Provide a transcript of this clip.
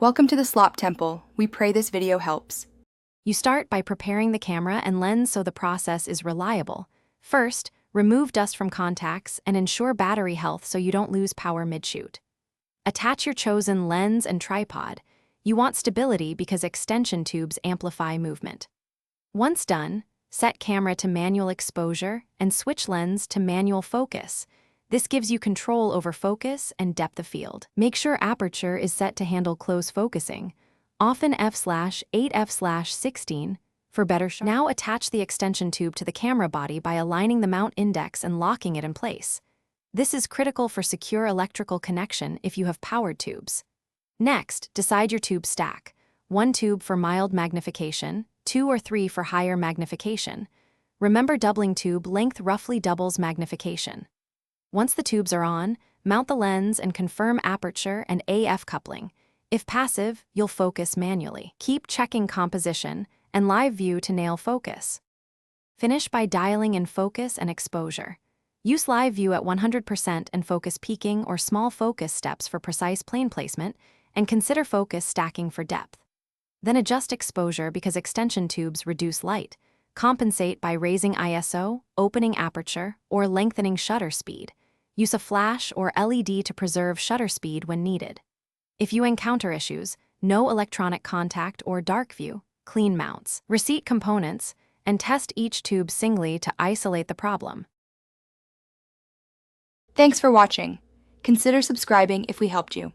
Welcome to the Slop Temple. We pray this video helps. You start by preparing the camera and lens so the process is reliable. First, remove dust from contacts and ensure battery health so you don't lose power mid-shoot. Attach your chosen lens and tripod. You want stability because extension tubes amplify movement. Once done, set camera to manual exposure and switch lens to manual focus. This gives you control over focus and depth of field. Make sure aperture is set to handle close focusing, often f/8f/16 for better sharp. Now attach the extension tube to the camera body by aligning the mount index and locking it in place. This is critical for secure electrical connection if you have powered tubes. Next, decide your tube stack. 1 tube for mild magnification, 2 or 3 for higher magnification. Remember, doubling tube length roughly doubles magnification. Once the tubes are on, mount the lens and confirm aperture and AF coupling. If passive, you'll focus manually. Keep checking composition and live view to nail focus. Finish by dialing in focus and exposure. Use live view at 100% and focus peaking or small focus steps for precise plane placement, and consider focus stacking for depth. Then adjust exposure because extension tubes reduce light. Compensate by raising ISO, opening aperture, or lengthening shutter speed. Use a flash or LED to preserve shutter speed when needed. If you encounter issues, no electronic contact or dark view, clean mounts. Reseat components and test each tube singly to isolate the problem. Thanks for watching. Consider subscribing if we helped you.